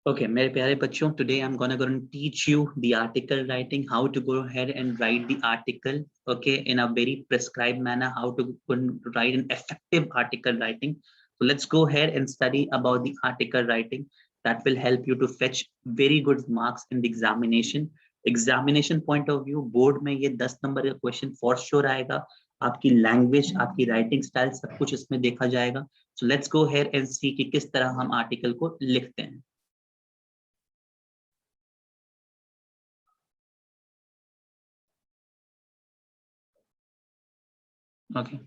Okay, मेरे प्यारे बच्चों, today I'm gonna teach you the article writing, how to go ahead and write the article, okay, in a very prescribed manner, how to write an effective article writing. So let's go ahead and study about the article writing. That will help you to fetch very good marks in the examination. Examination point of view, board में ये 10 number का question for sure आएगा. आपकी language, आपकी writing style सब कुछ इसमें देखा जाएगा. So let's go ahead and see कि किस तरह हम article को लिखते हैं. Okay.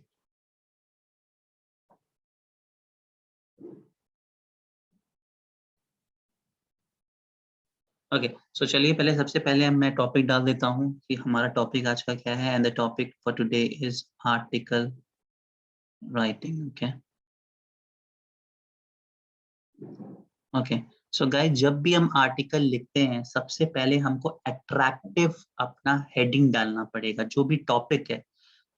ओके सो चलिए पहले सबसे पहले मैं टॉपिक डाल देता हूँ कि हमारा टॉपिक आज का क्या है. And the topic for today is article writing. Okay so guys, जब भी हम आर्टिकल लिखते हैं सबसे पहले हमको अट्रैक्टिव अपना हेडिंग डालना पड़ेगा. जो भी टॉपिक है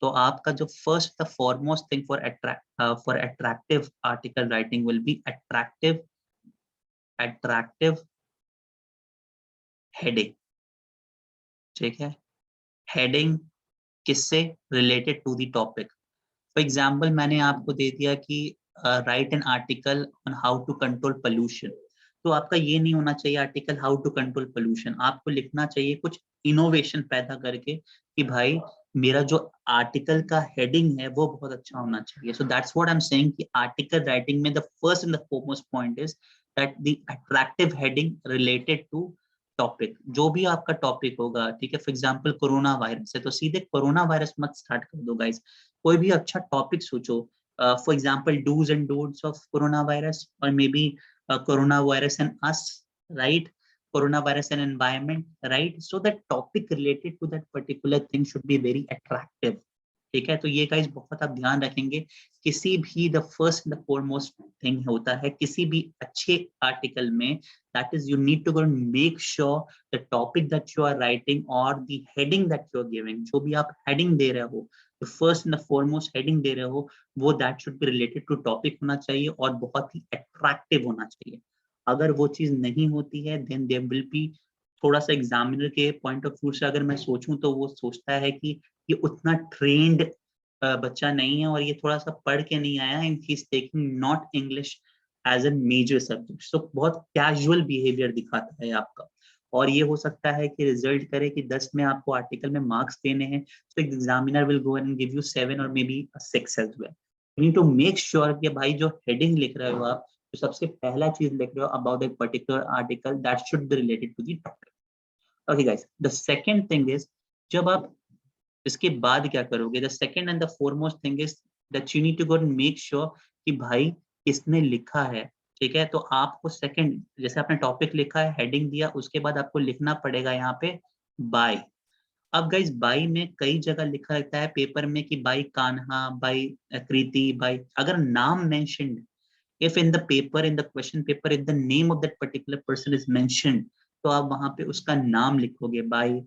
तो आपका जो first the foremost thing for attractive article writing will be attractive heading. ठीक है, हेडिंग किससे related to the topic. For example मैंने आपको दे दिया कि write an article on how to control pollution. तो आपका ये नहीं होना चाहिए article how to control pollution. आपको लिखना चाहिए कुछ इनोवेशन पैदा करके कि भाई मेरा जो आर्टिकल का हेडिंग है वो बहुत अच्छा होना चाहिए. So that's what I am saying कि आर्टिकल राइटिंग में the first and the foremost point is that the attractive heading related to topic. जो भी आपका टॉपिक होगा, ठीक है, फॉर एग्जांपल कोरोना वायरस है तो सीधे कोरोना वायरस मत स्टार्ट कर दो गाइस. कोई भी अच्छा टॉपिक सोचो. For example dos and don'ts of corona virus और may be corona virus and us, right, corona virus and environment, right. So that topic related to that particular thing should be very attractive. ठीक है, तो ये guys बहुत आप ध्यान रखेंगे. किसी भी the first the foremost thing होता है किसी भी अच्छे आर्टिकल में, that is you need to go and make sure the topic that you are writing or the heading that you are giving, जो भी आप heading दे रहे हो, the first and the foremost heading दे रहे हो, वो that should be related to topic होना चाहिए और बहुत ही attractive होना चाहिए. अगर वो चीज नहीं होती है then there will be थोड़ा सा एग्जामिनर के पॉइंट ऑफ व्यू से अगर मैं सोचूं तो वो सोचता है कि ये उतना ट्रेंड बच्चा नहीं है और ये थोड़ा सा पढ़ के नहीं आया है, he is taking not English as a major subject. So बहुत कैजुअल बिहेवियर दिखाता है आपका और ये हो सकता है कि रिजल्ट करे कि 10 में आपको आर्टिकल में मार्क्स देने हैं तो examiner will go and give you 7 और मे be 6 as well. You need to make sure कि भाई जो हेडिंग लिख रहे हो आप, तो सबसे पहला चीज लिख रहे हो about a particular article that should be related to the topic. Okay guys, the second thing is जब आप इसके बाद क्या करोगे, the second and the foremost thing is that you need to go and make sure कि भाई किसने लिखा है. ठीक है, तो आपको सेकंड, जैसे आपने टॉपिक लिखा है, हेडिंग दिया, उसके बाद आपको लिखना पड़ेगा यहाँ पे बाय. अब गाइस बाय में कई जगह लिखा रहता है पेपर में कि बाय कान्हा, बाय कृति, बाय. अगर नाम mentioned, if in the paper, in the question paper, if the name of that particular person is mentioned, तो आप वहां पे उसका नाम लिखोगे बाय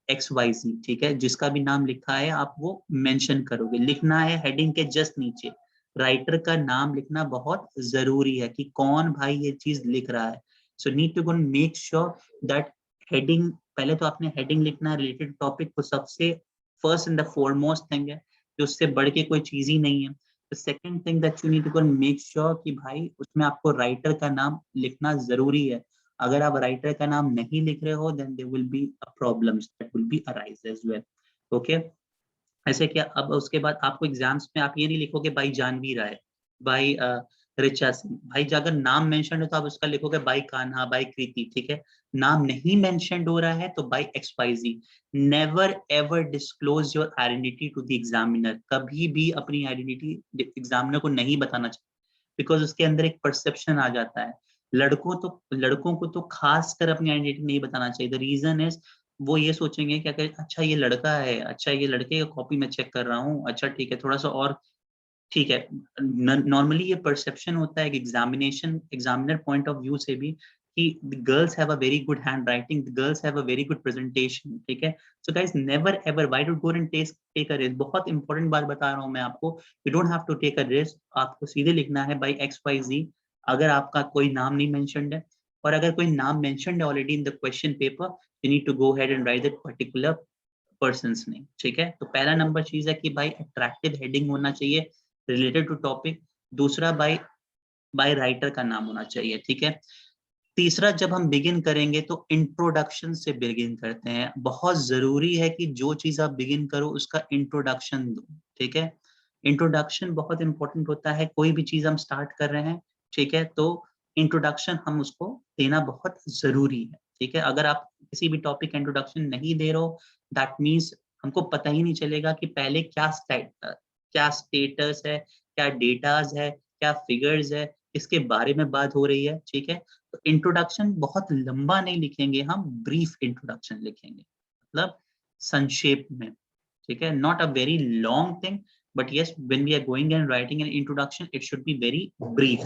XYZ. ठीक है, जिसका भी नाम लिखा है आप वो मेंशन करोगे. लिखना है हेडिंग के जस्ट नीचे, राइटर का नाम लिखना बहुत जरूरी है कि कौन भाई ये चीज लिख रहा है. So need to go make sure that heading, पहले तो आपने हेडिंग लिखना रिलेटेड टॉपिक को, सबसे first and the foremost thing है कि उससे बढ़ के कोई चीज ही नहीं है. The second thing that you need to go and make sure कि भाई उसमें आपको राइटर का नाम लिखना जरूरी है. अगर आप राइटर का नाम नहीं लिख रहे हो then there will be a problems that will be arise as well. Okay, ऐसे क्या. अब उसके बाद आपको एग्जाम्स में आप ये नहीं लिखोगे भाई जानवी राय, भाई रिचा सिंह. भाई अगर नाम मेंशन है तो आप उसका लिखोगे भाई कान्हा, भाई कृति. ठीक है, नाम नहीं मेंशन हो रहा है तो भाई XYZ. Never ever disclose your identity to the examiner. कभी भी अपनी आइडेंटिटी एग्जामिनर को नहीं बताना चाहिए बिकॉज उसके अंदर एक परसेप्शन आ जाता है. लड़कों को तो खास कर अपनी आइडेंटिटी नहीं बताना चाहिए. द रीजन इज वो ये सोचेंगे कि अगर अच्छा ये लड़का है, अच्छा ये लड़के का कॉपी मैं चेक कर रहा हूँ, अच्छा ठीक है थोड़ा सा और ठीक है. नॉर्मली ये परसेप्शन होता है कि एग्जामिनर पॉइंट ऑफ व्यू से भी कि the girls have a very good hand writing, the girls have a very good presentation. ठीक है, so guys never ever why do go and take a risk. बहुत important बात बता रहा हूँ मैं आपको, you don't have to take a risk. आपको सीधे लिखना है बाय XYZ. अगर आपका कोई नाम नहीं मेंशन्ड है और अगर कोई नाम मेंशन्ड है already in the question paper, you need to go head and write that particular person's name, ठीक है। तो पहला नंबर चीज है कि भाई अट्रैक्टिव हेडिंग होना चाहिए रिलेटेड टू टॉपिक। दूसरा बाय राइटर का नाम होना चाहिए, ठीक है। तीसरा, जब हम बिगिन करेंगे तो इंट्रोडक्शन से बिगिन करते हैं। बहुत जरूरी है कि जो चीज आप बिगिन करो उसका इंट्रोडक्शन दो, ठीक है। इंट्रोडक्शन बहुत इंपॉर्टेंट होता है, कोई भी चीज हम स्टार्ट कर रहे हैं, ठीक है, तो इंट्रोडक्शन हम उसको देना बहुत जरूरी है, ठीक है। अगर आप किसी भी टॉपिक का इंट्रोडक्शन नहीं दे रहे हो, दैट मीन्स हमको पता ही नहीं चलेगा कि पहले क्या स्टेटस है, क्या डेटाज है, क्या फिगर्स है, इसके बारे में बात हो रही है, ठीक है। तो इंट्रोडक्शन बहुत लंबा नहीं लिखेंगे, हम ब्रीफ इंट्रोडक्शन लिखेंगे, मतलब संक्षेप में, ठीक है। Not a very long thing, but yes when we are going and writing an introduction it should be very brief.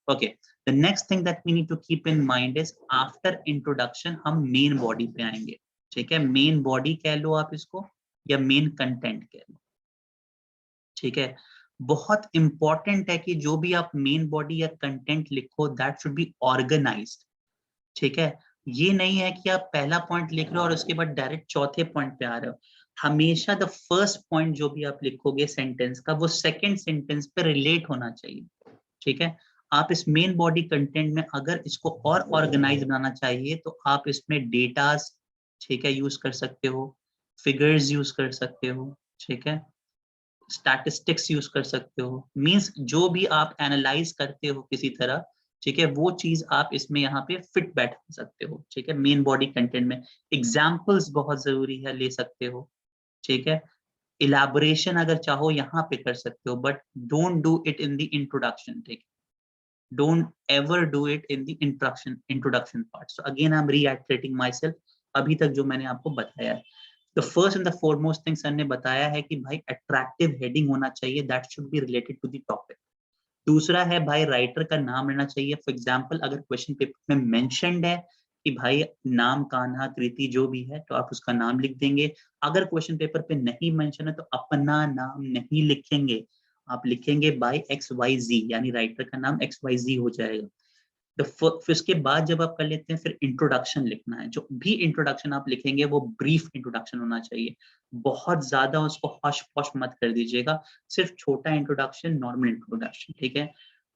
Okay, the next thing that we need to keep in mind is after introduction हम main body पे आएंगे, ठीक है। Main body कह लो आप इसको, या main content कह लो, ठीक है। बहुत इंपॉर्टेंट है कि जो भी आप मेन बॉडी या कंटेंट लिखो दैट शुड बी ऑर्गेनाइज्ड, ठीक है। ये नहीं है कि आप पहला पॉइंट लिख रहे हो और उसके बाद डायरेक्ट चौथे पॉइंट पे आ रहे हो। हमेशा द फर्स्ट पॉइंट जो भी आप लिखोगे सेंटेंस का, वो सेकंड सेंटेंस पे रिलेट होना चाहिए, ठीक है। आप इस मेन बॉडी कंटेंट में अगर इसको और ऑर्गेनाइज बनाना चाहिए तो आप इसमें डेटास, ठीक है, यूज कर सकते हो, फिगर्स यूज कर सकते हो, ठीक है, स्टैटिस्टिक्स यूज कर सकते हो। मींस जो भी आप एनालाइज करते हो किसी तरह, ठीक है, वो चीज आप इसमें यहाँ पे फिट बैठ सकते हो, ठीक है, मेन बॉडी कंटेंट में। एग्जाम्पल्स बहुत जरूरी है, ले सकते हो, ठीक है। इलाबोरेशन अगर चाहो यहाँ पे कर सकते हो, but don't do it in the introduction, ठीक है। Don't ever do it in the introduction part. So again I am reiterating myself, अभी तक जो मैंने आपको बताया है। The first and the foremost thing sir ने बताया है कि भाई अट्रैक्टिव हेडिंग होना चाहिए, that should be related to the topic. दूसरा है भाई राइटर का नाम लेना चाहिए। फॉर एग्जाम्पल अगर क्वेश्चन पेपर में मेंशन्ड है कि भाई नाम कान्हा कृति जो भी है, तो आप उसका नाम लिख देंगे। अगर क्वेश्चन पेपर पे नहीं मेंशन है तो अपना नाम नहीं लिखेंगे, आप लिखेंगे बाय XYZ, यानी राइटर का नाम XYZ हो जाएगा। तो फिर उसके बाद जब आप कर लेते हैं फिर इंट्रोडक्शन लिखना है। जो भी इंट्रोडक्शन आप लिखेंगे वो ब्रीफ इंट्रोडक्शन होना चाहिए, बहुत ज्यादा उसको हॉश पॉश मत कर दीजिएगा, सिर्फ छोटा इंट्रोडक्शन, नॉर्मल इंट्रोडक्शन, ठीक है।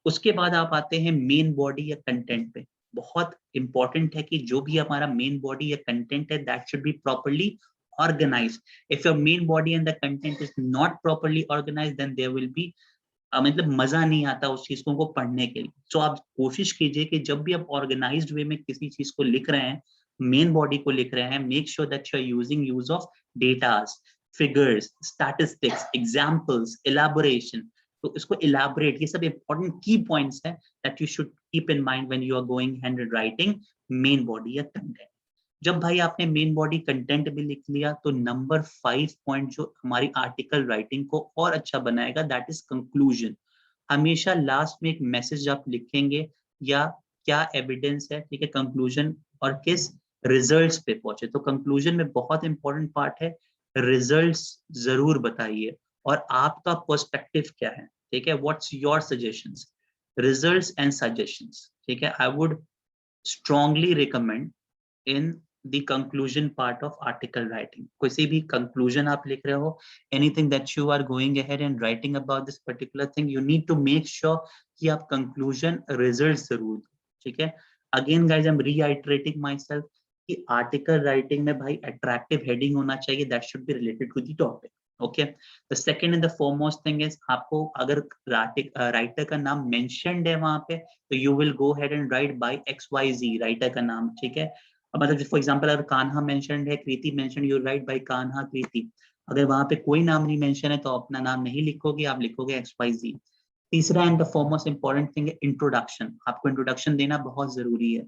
उसके बाद आप आते हैं मेन बॉडी या कंटेंट पे। बहुत इंपॉर्टेंट है कि जो भी हमारा मेन बॉडी या कंटेंट है that should be properly organized. If your main body and the content is not properly organized, then there will be मतलब मजा नहीं आता उस चीज को पढ़ने के लिए। तो आप कोशिश कीजिए कि जब भी आप ऑर्गेनाइज्ड वे में किसी चीज को लिख रहे हैं, मेन बॉडी को लिख रहे हैं, make sure that you are using use of datas, figures, statistics, examples, elaboration. तो इसको इलैबोरेट, ये सब इंपॉर्टेंट की पॉइंट्स है that you should keep in mind when you are going hand writing main body या कंटेंट। जब भाई आपने मेन बॉडी कंटेंट भी लिख लिया तो नंबर 5 पॉइंट जो हमारी आर्टिकल राइटिंग को और अच्छा बनाएगा दैट इज कंक्लूजन। हमेशा लास्ट में एक मैसेज आप लिखेंगे या क्या एविडेंस है, ठीक है, कंक्लूजन और किस रिजल्ट्स पे पहुंचे। तो कंक्लूजन में बहुत इंपॉर्टेंट पार्ट है, रिजल्ट्स जरूर बताइए और आपका पर्सपेक्टिव क्या है, ठीक है, what's your suggestions, results and suggestions, ठीक है। I would strongly recommend in the conclusion part of article writing. किसी भी conclusion आप लिख रहे हो, anything that you are going ahead and writing about this particular thing, you need to make sure कि आप conclusion results जरूर दो, ठीक है। Again guys, I'm reiterating myself कि article writing में भाई attractive heading होना चाहिए, that should be related to the topic. Okay, the second and the foremost thing is आपको अगर राइटर का नाम mentioned है वहां पे तो you will go ahead and write by XYZ writer का नाम, ठीक है। मतलब फॉर एग्जांपल अगर कान्हा मेंशन्ड है, Kriti mentioned, you write by Kanha Kriti. अगर वहां पे कोई नाम नहीं मेंशन है तो अपना नाम नहीं लिखोगे, आप लिखोगे XYZ। तीसरा and the foremost important thing है इंट्रोडक्शन। आपको इंट्रोडक्शन देना बहुत जरूरी है,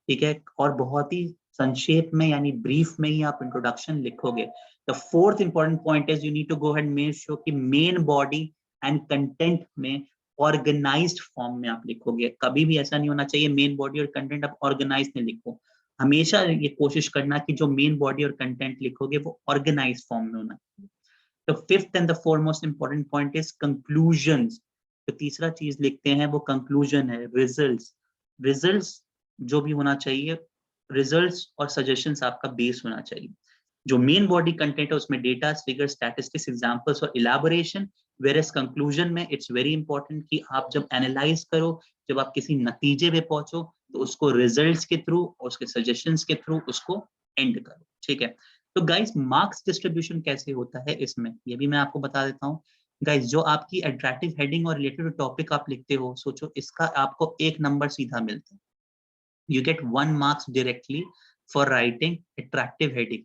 ठीक है, और बहुत ही संक्षेप में यानी ब्रीफ में ही आप इंट्रोडक्शन लिखोगे। The fourth important point is you need to go and make sure कि मेन बॉडी एंड कंटेंट में ऑर्गेनाइज्ड फॉर्म में आप लिखोगे। कभी भी ऐसा नहीं होना चाहिए मेन बॉडी और कंटेंट आप ऑर्गेनाइज नहीं लिखो। हमेशा ये कोशिश करना कि जो मेन बॉडी और कंटेंट लिखोगे वो ऑर्गेनाइज फॉर्म में होना चाहिए। तो fifth and the foremost important point is conclusions. तो तीसरा चीज लिखते हैं वो कंक्लूजन है, रिजल्ट्स। रिजल्ट्स जो भी होना चाहिए, रिजल्ट्स और सजेशंस आपका बेस होना चाहिए। जो मेन बॉडी कंटेंट है उसमें डेटा, फिगर, स्टैटिस्टिक्स, एग्जांपल्स और इलैबोरेशन, वेयरएज कंक्लूजन में इट्स वेरी इंपॉर्टेंट कि आप जब एनालाइज करो, जब आप किसी नतीजे पे पहुंचो, तो उसको रिजल्ट्स के थ्रू और उसके सजेशंस के थ्रू उसको एंड करो, ठीक है। तो गाइस मार्क्स डिस्ट्रीब्यूशन कैसे होता है इसमें, ये भी मैं आपको बता देता हूँ। गाइस जो आपकी अट्रैक्टिव हेडिंग और रिलेटेड टॉपिक आप लिखते हो, सोचो इसका आपको 1 नंबर सीधा मिलता है। You get 1 marks directly for writing attractive heading.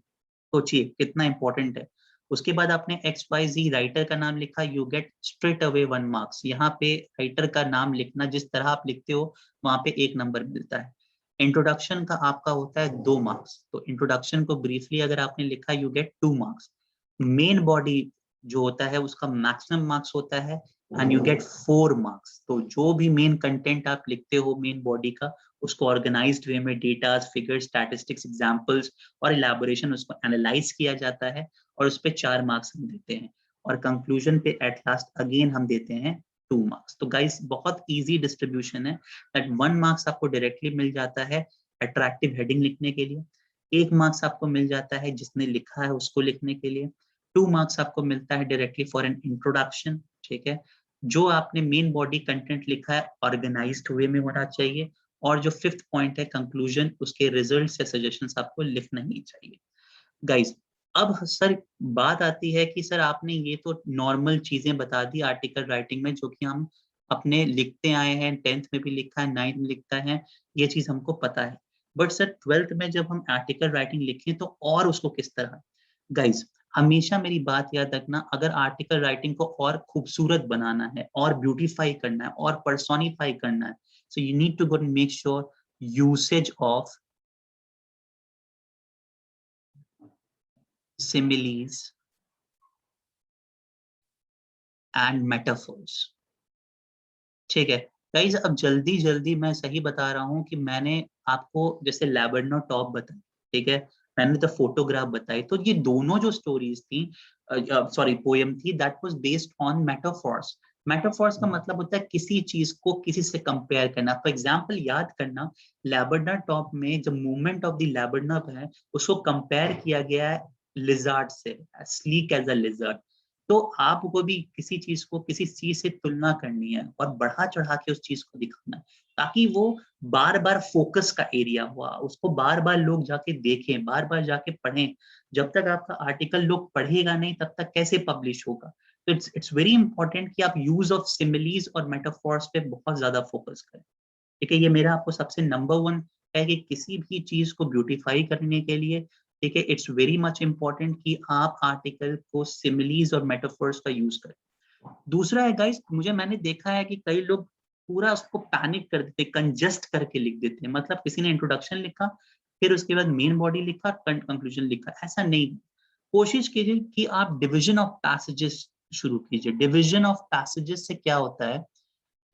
सोचिए कितना इंपॉर्टेंट है। उसके बाद आपने XYZ राइटर का नाम लिखा, you get straight away 1 marks. यहाँ पे राइटर का नाम लिखना जिस तरह आप लिखते हो वहां पे 1 नंबर मिलता है। इंट्रोडक्शन का आपका होता है 2 मार्क्स, तो इंट्रोडक्शन को ब्रीफली अगर आपने लिखा you get 2 marks. Main body जो होता है उसका मैक्सिमम मार्क्स होता है एंड यू गेट 4 मार्क्स। तो जो भी मेन कंटेंट आप लिखते हो मेन बॉडी का, उसको ऑर्गेनाइज्ड वे में डेटा, फिगर्स, स्टैटिस्टिक्स, एग्जांपल्स और इलैबोरेशन उसको एनालाइज किया जाता है और उस पे 4 मार्क्स हम देते हैं। और कंक्लूजन पे एट लास्ट अगेन हम देते हैं 2 मार्क्स। तो गाइस बहुत इजी डिस्ट्रीब्यूशन है दैट 1 मार्क्स आपको डायरेक्टली मिल जाता है अट्रैक्टिव हेडिंग लिखने के लिए, 1 मार्क्स आपको मिल जाता है जिसने लिखा है उसको लिखने के लिए, 2 मार्क्स आपको मिलता है डायरेक्टली फॉर एन इंट्रोडक्शन, ठीक है। जो आपने मेन बॉडी कंटेंट लिखा है ऑर्गेनाइज्ड वे में होना चाहिए, और जो 5th पॉइंट है कंक्लूजन, उसके रिजल्ट्स या सजेशंस आपको लिखना ही चाहिए। गाइस अब सर बात आती है कि सर आपने ये तो नॉर्मल चीजें बता दी आर्टिकल राइटिंग में जो कि हम अपने लिखते आए हैं, 10th में भी लिखा है, 9th में लिखता है, ये चीज हमको पता है। बट सर 12th में जब हम आर्टिकल राइटिंग लिखें तो और उसको किस तरह। गाइस हमेशा मेरी बात याद रखना, अगर आर्टिकल राइटिंग को और खूबसूरत बनाना है और ब्यूटीफाई करना है और पर्सोनिफाई करना है, so you need to go and make sure usage of similes and metaphors, ठीक है। गाइस अब जल्दी जल्दी मैं सही बता रहा हूँ कि मैंने आपको जैसे लैबर्नर टॉप बताई, ठीक है, मैंने द फोटोग्राफ बताई, तो ये दोनों जो स्टोरीज थी, सॉरी पोएम थी, that was based on metaphors. Metaphors का मतलब होता है किसी चीज को किसी से कंपेयर करना। फॉर एग्जांपल याद करना, लैबर्नर टॉप में जो मूवमेंट ऑफ द लैबर्नर है उसको कंपेयर किया गया है लिजार्ड से, स्लीक एज अ लिजर्ड। तो आपको भी किसी चीज को किसी चीज से तुलना करनी है और बढ़ा चढ़ा के उस चीज को दिखाना है, ताकि वो बार बार फोकस का एरिया हुआ, उसको बार बार लोग जाके देखें, बार बार जाके पढ़ें। जब तक आपका आर्टिकल लोग पढ़ेगा नहीं तब तक कैसे पब्लिश होगा। तो इट्स वेरी इंपॉर्टेंट कि आप यूज ऑफ सिमिलीज और मेटाफॉर्स पे बहुत ज्यादा फोकस करें, ठीक है। ये मेरा आपको सबसे नंबर 1 है कि किसी भी चीज को ब्यूटीफाई करने के लिए, ठीक है, इट्स वेरी मच इंपॉर्टेंट कि आप आर्टिकल को सिमिलीज और मेटाफोर्स का यूज करें। दूसरा है गाइस, मैंने देखा है कि कई लोग पूरा उसको पैनिक कर देते, कंजेस्ट करके लिख देते हैं। मतलब किसी ने इंट्रोडक्शन लिखा, फिर उसके बाद मेन बॉडी लिखा, कंक्लूजन लिखा, ऐसा नहीं। कोशिश कीजिए कि आप डिवीजन ऑफ पैसेजेस शुरू कीजिए। डिवीजन ऑफ पैसेजेस से क्या होता है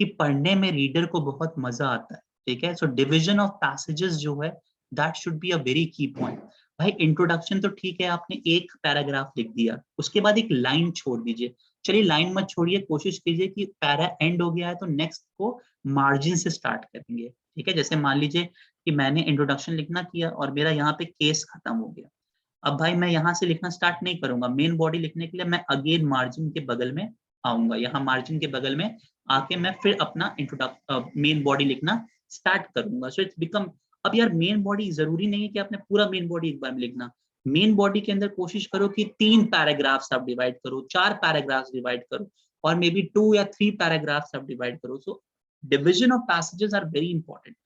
कि पढ़ने में रीडर को बहुत मजा आता है, ठीक है। सो डिवीजन ऑफ पैसेजेस जो है that should be a very की पॉइंट। भाई इंट्रोडक्शन तो ठीक है, आपने एक पैराग्राफ लिख दिया, उसके बाद एक लाइन छोड़ दीजिए। चलिए लाइन मत छोड़िए, कोशिश कीजिए कि पैरा एंड हो गया है तो नेक्स्ट को मार्जिन से स्टार्ट करेंगे, ठीक है। जैसे मान लीजिए कि मैंने इंट्रोडक्शन लिखना किया और मेरा यहाँ पे केस खत्म हो गया। अब भाई मैं यहाँ से लिखना स्टार्ट नहीं करूंगा, मेन बॉडी लिखने के लिए मैं अगेन मार्जिन के बगल में आऊंगा, यहाँ मार्जिन के बगल में आके मैं फिर अपना मेन बॉडी लिखना स्टार्ट करूंगा। सो इट्स बिकम, अब यार मेन बॉडी जरूरी नहीं है कि आपने पूरा मेन बॉडी एक बार में लिखना। मेन बॉडी के अंदर कोशिश करो कि 3 पैराग्राफ्स आप डिवाइड करो, 4 पैराग्राफ्स डिवाइड करो, और मे बी 2 या 3 पैराग्राफ्स आप डिवाइड करो। So division of passages are very important.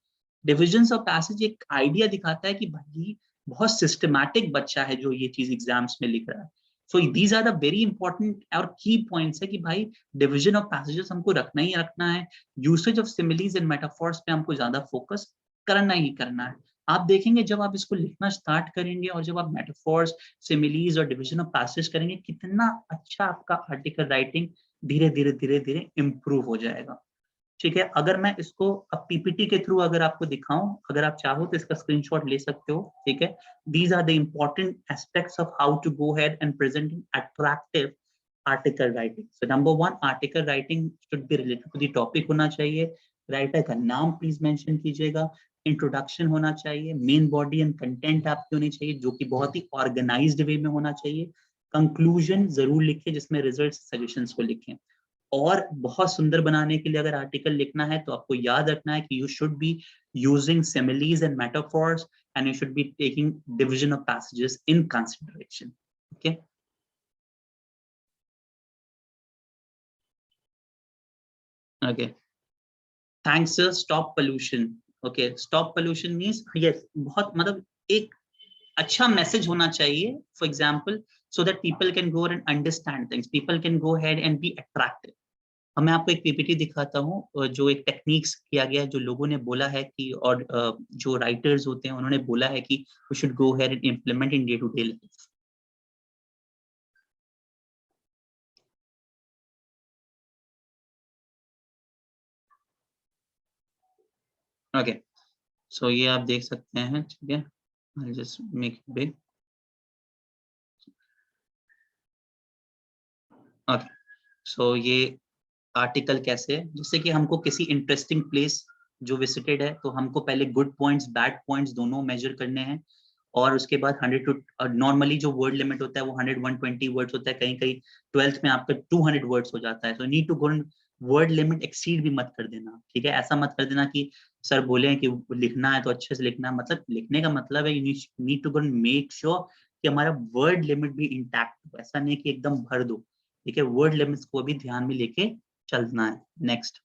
Division of passage एक आइडिया दिखाता है कि भाई बहुत सिस्टमैटिक बच्चा है जो ये चीज एग्जाम्स में लिख रहा है। So these are the very important और की पॉइंट्स है कि भाई डिविजन ऑफ पैसेजेस हमको रखना ही रखना है। Usage of similes and metaphors पे हमको ज्यादा फोकस करना ही करना है। आप देखेंगे जब आप इसको लिखना स्टार्ट करेंगे और जब आप मेटाफोर्स, सिमिलीज और डिविजन ऑफ पैसेज करेंगे, कितना अच्छा आपका आर्टिकल राइटिंग धीरे धीरे धीरे धीरे इंप्रूव हो जाएगा, ठीक है। अगर मैं इसको अब पीपीटी के थ्रू अगर आपको दिखाऊं, अगर आप चाहो तो इसका स्क्रीनशॉट ले सकते हो, ठीक है। These are the important aspects of how to go head and present attractive article writing. So number 1, article writing should be related to the topic होना चाहिए। राइटर का नाम प्लीज मेंशन कीजिएगा, इंट्रोडक्शन होना चाहिए, मेन बॉडी एंड कंटेंट आपकी होनी चाहिए जो कि बहुत ही ऑर्गेनाइज्ड वे में होना चाहिए, कंक्लूजन जरूर लिखें जिसमें रिजल्ट सजेशंस को लिखें, और बहुत सुंदर बनाने के लिए अगर आर्टिकल लिखना है तो आपको याद रखना है कि you should be using similes and metaphors and you should be taking division of passages in consideration. Okay, okay, thanks sir. Stop pollution, okay, stop pollution means yes, बहुत मतलब एक अच्छा मैसेज होना चाहिए, for example so that people can go and understand things, people can go head and be attractive. अब मैं आपको एक पीपीटी दिखाता हूँ जो एक टेक्निक्स किया गया है, जो लोगों ने बोला है कि, और जो राइटर्स होते हैं उन्होंने बोला है कि we should go head and implement in day to day life. Okay, so ये आप देख सकते हैं, ठीक है, I'll just make it big. Okay, so ये आर्टिकल कैसे है, जैसे कि हमको किसी इंटरेस्टिंग प्लेस जो विजिटेड है तो हमको पहले गुड पॉइंट्स बैड पॉइंट्स दोनों मेजर करने हैं, और उसके बाद 100 टू, नॉर्मली जो वर्ड लिमिट होता है वो 100-120 वर्ड्स होता है, कहीं कहीं 12th में आपका 200 वर्ड्स हो जाता है, तो need to go, word limit exceed भी मत कर देना, ठीक है, ऐसा मत कर देना कि सर बोले कि लिखना है तो अच्छे से लिखना, मतलब लिखने का मतलब है you need to go make sure कि हमारा वर्ड लिमिट भी इंटैक्ट हो, ऐसा नहीं कि एकदम भर दो, ठीक है, वर्ड लिमिट्स को भी ध्यान में लेके चलना है। नेक्स्ट,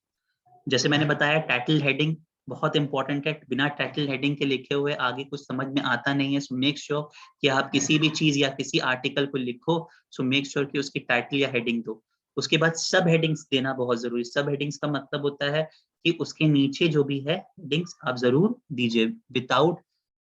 जैसे मैंने बताया टाइटल हेडिंग बहुत इंपॉर्टेंट है, बिना टाइटल हेडिंग के लिखे हुए आगे कुछ समझ में आता नहीं है, सो मेक श्योर कि आप किसी भी चीज या किसी आर्टिकल को लिखो, सो मेक श्योर कि उसकी टाइटल या हेडिंग दो। उसके बाद सब हेडिंग्स देना बहुत जरूरी, सब हेडिंग्स का मतलब होता है कि उसके नीचे जो भी है हेडिंग्स आप जरूर दीजिए, विदाउट,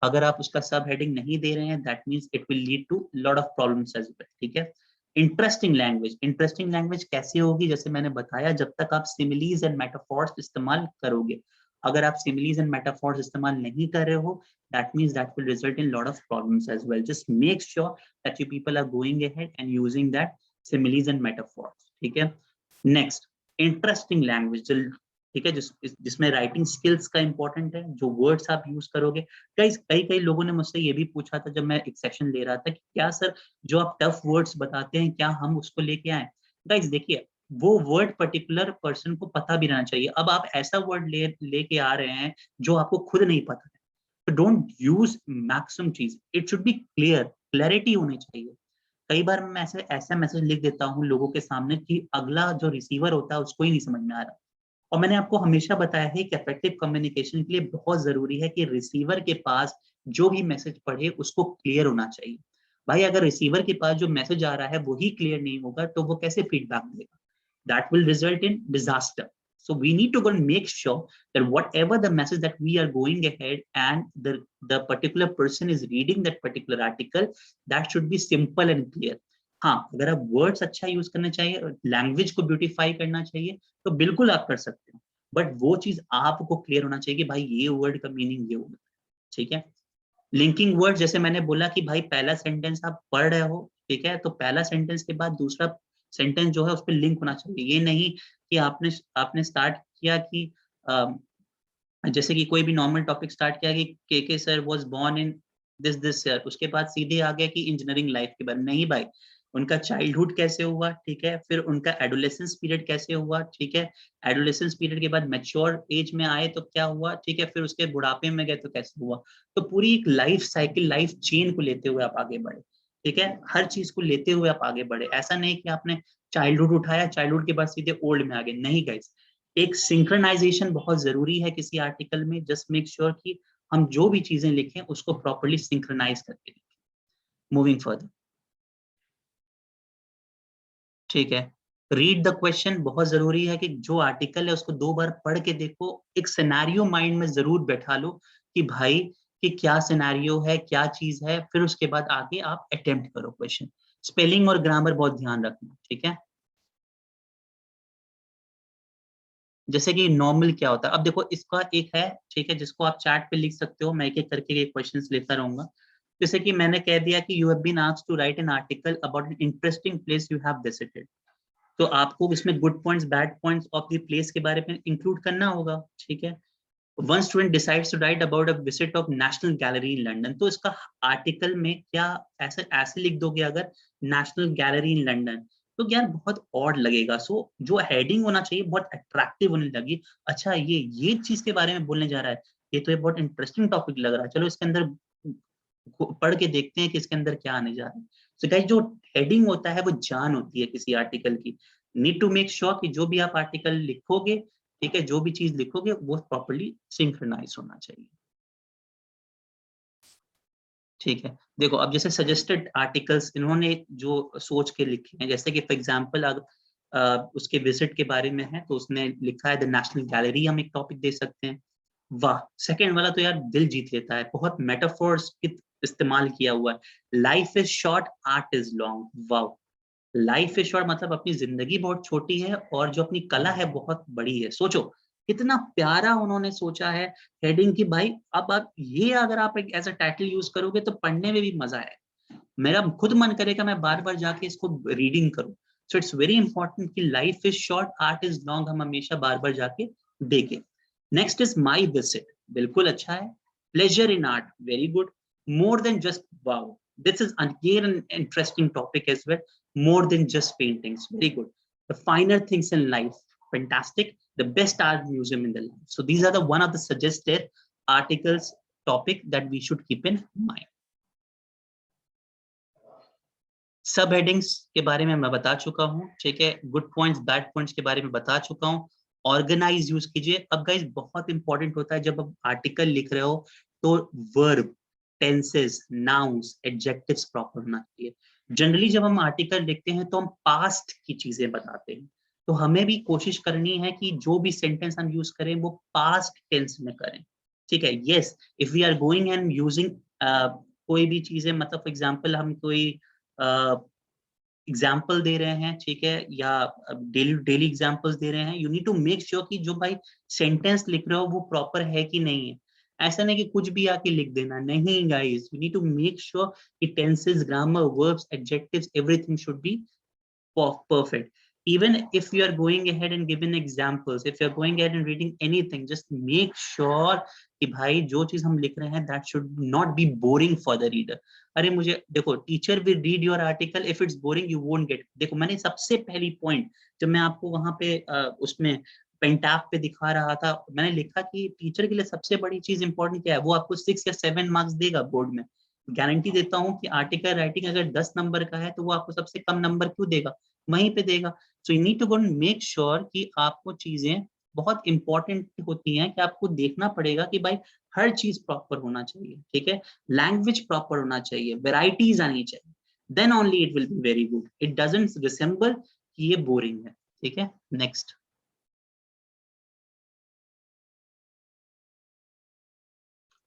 अगर आप उसका सब हेडिंग नहीं दे रहे हैं that means it will lead to lot of problems as well, ठीक है। इंटरेस्टिंग लैंग्वेज, इंटरेस्टिंग लैंग्वेज कैसे होगी, जैसे मैंने बताया जब तक आप सिमिलीज एंड मेटाफॉर्स इस्तेमाल करोगे, अगर आप सिमिलीज एंड मेटाफॉर्स इस्तेमाल नहीं कर रहे हो that means that will result in lot of problems as well, just make sure that you people are going ahead and using that similes and metaphors, ठीक है। नेक्स्ट, इंटरेस्टिंग लैंग्वेज, ठीक है, जिसमें राइटिंग स्किल्स का important है, जो words आप use करोगे। कई कई लोगों ने मुझसे ये भी पूछा था जब मैं एक सेशन ले रहा था कि क्या सर जो आप टफ वर्ड्स बताते हैं क्या हम उसको लेके आए, गाइस देखिए वो वर्ड पर्टिकुलर पर्सन को पता भी रहना चाहिए, अब आप ऐसा वर्ड लेके आ रहे हैं जो आपको खुद नहीं पता है, तो डोंट यूज मैक्सिमम चीज, it should B clear, clarity होनी चाहिए। कई बार मैं ऐसे ऐसा मैसेज लिख देता हूँ लोगों के सामने कि अगला जो रिसीवर होता है उसको ही नहीं समझ में आ रहा, और मैंने आपको हमेशा बताया है कि इफेक्टिव कम्युनिकेशन के लिए बहुत जरूरी है कि रिसीवर के पास जो भी मैसेज पढ़े उसको क्लियर होना चाहिए। भाई अगर रिसीवर के पास जो मैसेज आ रहा है वही क्लियर नहीं होगा तो वो कैसे फीडबैक देगा, that will result in disaster. So we need to go and make sure that whatever the message that we are going ahead and the particular person is reading that particular article, that should be simple and clear. हाँ, अगर आप words अच्छा use करना चाहिए, language को beautify करना चाहिए तो बिल्कुल आप कर सकते हो, बट वो चीज आपको क्लियर होना चाहिए कि भाई ये वर्ड का मीनिंग ये होगा, ठीक है। लिंकिंग वर्ड, जैसे मैंने बोला कि भाई पहला सेंटेंस आप पढ़ रहे हो, ठीक है, तो पहला सेंटेंस के बाद दूसरा सेंटेंस जो है उस पर लिंक होना चाहिए, ये नहीं कि आपने आपने स्टार्ट किया कि जैसे कि कोई भी नॉर्मल टॉपिक स्टार्ट किया कि के sir was born in this year, उसके बाद सीधे आ गया कि इंजीनियरिंग लाइफ के बारे में, नहीं भाई, उनका चाइल्डहुड कैसे हुआ, ठीक है, फिर उनका एडोलेसेंस पीरियड कैसे हुआ, ठीक है, एडोलेसेंस पीरियड के बाद मैच्योर एज में आए तो क्या हुआ, ठीक है, फिर उसके बुढ़ापे में गए तो कैसे हुआ, तो पूरी एक लाइफ साइकिल, लाइफ चेन को लेते हुए आप आगे बढ़े, ठीक है, हर चीज को लेते हुए आप आगे बढ़े, ऐसा नहीं कि आपने चाइल्डहुड उठाया, चाइल्डहुड के बाद सीधे ओल्ड में आ गए, नहीं गाइस, एक सिंक्रोनाइजेशन बहुत जरूरी है किसी आर्टिकल में, जस्ट मेक श्योर कि हम जो भी चीजें लिखें उसको प्रॉपर्ली सिंक्रोनाइज करके लिखें। मूविंग फर्दर, ठीक है, रीड द क्वेश्चन, बहुत जरूरी है कि जो आर्टिकल है उसको 2 बार पढ़ के देखो, एक सिनेरियो माइंड में जरूर बैठा लो कि भाई कि क्या सिनेरियो है, क्या चीज है, फिर उसके बाद आगे आप अटेम्प्ट करो क्वेश्चन। स्पेलिंग और ग्रामर बहुत ध्यान रखना, ठीक है। जैसे कि नॉर्मल क्या होता है, अब देखो इसका एक है, ठीक है, जिसको आप चैट पे लिख सकते हो, मैं एक एक करके ये क्वेश्चंस लेता रहूंगा। जैसे कि मैंने कह दिया कि you have been asked to write an article about an interesting place you have visited, तो आपको इसमें good points bad points of the place के बारे में इंक्लूड करना होगा, ठीक है। One student decides to write about a visit of national gallery in London, तो इसका आर्टिकल में क्या ऐसे ऐसे लिख दोगे अगर नेशनल गैलरी इन लंदन, तो यार बहुत ऑड लगेगा। सो जो हेडिंग होना चाहिए बहुत अट्रैक्टिव होने लगी, अच्छा ये चीज के बारे में बोलने जा रहा है, ये तो ये बहुत इंटरेस्टिंग टॉपिक लग रहा है, चलो इसके अंदर पढ़ के देखते हैं कि इसके अंदर क्या आने जा रहा है। सो गाइस जो हेडिंग होता है वो जान होती है किसी आर्टिकल की। नीड टू मेक श्योर कि जो भी आप आर्टिकल लिखोगे, ठीक है, जो भी चीज लिखोगे वो प्रॉपर्ली सिंक्रोनाइज होना चाहिए। ठीक है, देखो अब जैसे सजेस्टेड आर्टिकल्स इन्होंने जो सोच के लिखे हैं, जैसे कि फॉर एग्जांपल अगर उसके विजिट के बारे में है तो उसने लिखा है द नेशनल गैलरी, हम एक टॉपिक दे सकते हैं। वाह, सेकंड वाला तो यार दिल जीत लेता है, बहुत मेटाफोर्स इस्तेमाल किया हुआ है। Life is short, art is long. वाह, लाइफ इज शॉर्ट मतलब अपनी जिंदगी बहुत छोटी है और जो अपनी कला है बहुत बड़ी है। सोचो कितना प्यारा उन्होंने सोचा है हेडिंग की भाई। अब आप ये अगर आप एक ऐसा टाइटल यूज करोगे तो पढ़ने में भी मजा है, मेरा खुद मन करेगा मैं बार बार जाके इसको रीडिंग करूं। सो इट्स वेरी इंपॉर्टेंट कि life is short, art is long हम हमेशा बार बार जाके देखें। नेक्स्ट इज माई विजिट, बिल्कुल अच्छा है। Pleasure in art, very good. More than just, wow, this is again an interesting topic as well. More than just paintings, very good. The finer things in life, fantastic. The best art museum in the life. So these are the one of the suggested articles topic that we should keep in mind. सब headings के बारे में मैं बता चुका हूँ, ठीक है। गुड पॉइंट्स बैड पॉइंट्स के बारे में बता चुका हूँ। ऑर्गेनाइज यूज कीजिए। अब गाइस बहुत इंपॉर्टेंट होता है जब आप आर्टिकल लिख रहे हो तो verb, tenses, nouns, adjectives proper होना चाहिए। जनरली जब हम आर्टिकल लिखते हैं तो हम पास्ट की चीजें बताते हैं, तो हमें भी कोशिश करनी है कि जो भी सेंटेंस हम यूज करें वो पास्ट टेंस में करें, ठीक है। Yes, if we are going and using कोई भी चीजें, मतलब फॉर एग्जाम्पल हम कोई एग्जाम्पल दे रहे हैं, ठीक है, या डेली डेली एग्जाम्पल्स दे रहे हैं, you need to make sure कि जो भाई सेंटेंस लिख रहे हो वो प्रॉपर है कि नहीं है। ऐसा नहीं कि कुछ भी आके लिख देना, नहीं guys, you need to make sure कि tenses, grammar, verbs, adjectives, everything should be perfect. Even if you are going ahead and giving examples, if you are going ahead and reading anything, just make sure कि भाई जो चीज हम लिख रहे हैं that should not be boring for the reader. अरे मुझे देखो, teacher will read your article, if it's boring you won't get. देखो मैंने सबसे पहली पॉइंट जब मैं आपको वहां पे उसमें पेंटाप पे दिखा रहा था, मैंने लिखा कि टीचर के लिए सबसे बड़ी चीज इंपॉर्टेंट क्या है, वो आपको 6 या 7 मार्क्स देगा बोर्ड में। गारंटी देता हूँ कि आर्टिकल राइटिंग अगर 10 नंबर का है तो वो आपको सबसे कम नंबर क्यों देगा, वहीं पे देगा। So you need to go and make sure कि आपको चीजें बहुत इंपॉर्टेंट होती हैं कि आपको देखना पड़ेगा कि भाई हर चीज प्रॉपर होना चाहिए, ठीक है। लैंग्वेज प्रॉपर होना चाहिए, वेराइटीज आनी चाहिए, then only it will be very good. It doesn't resemble कि ये बोरिंग है, ठीक है। नेक्स्ट,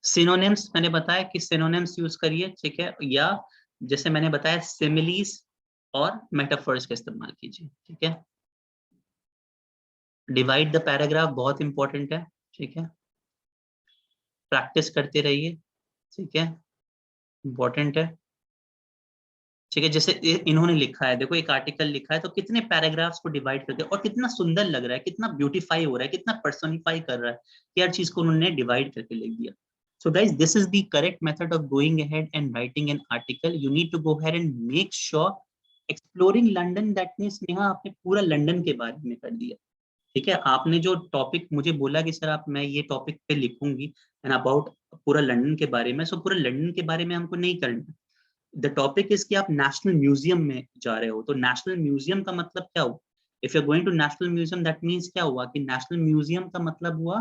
सिनोनिम्स मैंने बताया कि सिनोनिम्स यूज करिए, ठीक है, या जैसे मैंने बताया सिमिलीज और मेटाफर्स का इस्तेमाल कीजिए, ठीक है। डिवाइड द पैराग्राफ बहुत इंपॉर्टेंट है, ठीक है, प्रैक्टिस करते रहिए, ठीक है, इंपॉर्टेंट है, ठीक है। जैसे इन्होंने लिखा है, देखो एक आर्टिकल लिखा है तो कितने पैराग्राफ्स को डिवाइड करके, और कितना सुंदर लग रहा है, कितना ब्यूटीफाई हो रहा है, कितना पर्सोनिफाई कर रहा है कि हर चीज को उन्होंने डिवाइड करके लिख दिया। So guys, this is the correct method of going ahead and writing an article. You need to go ahead and make sure exploring London, that means Neha आपने पूरा लंदन के बारे में कर दिया, ठीक है। आपने जो टॉपिक मुझे बोला कि सर आप, मैं ये टॉपिक पे लिखूंगी एंड अबाउट पूरा लंदन के बारे में, सो पूरा लंदन के बारे में हमको नहीं करना। द टॉपिक इज कि आप नेशनल म्यूजियम में जा रहे हो, तो नेशनल म्यूजियम का मतलब क्या हुआ, if you are going to national museum that means क्या हुआ कि नेशनल म्यूजियम का मतलब हुआ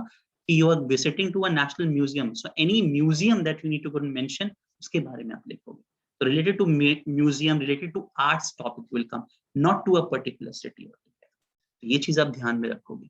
कि you are visiting to a national museum, so any museum that you need to go and mention, उसके बारे में आप लिखोगे। तो related to museum, related to arts topic will come, not to a particular city. ये चीज आप ध्यान में रखोगे।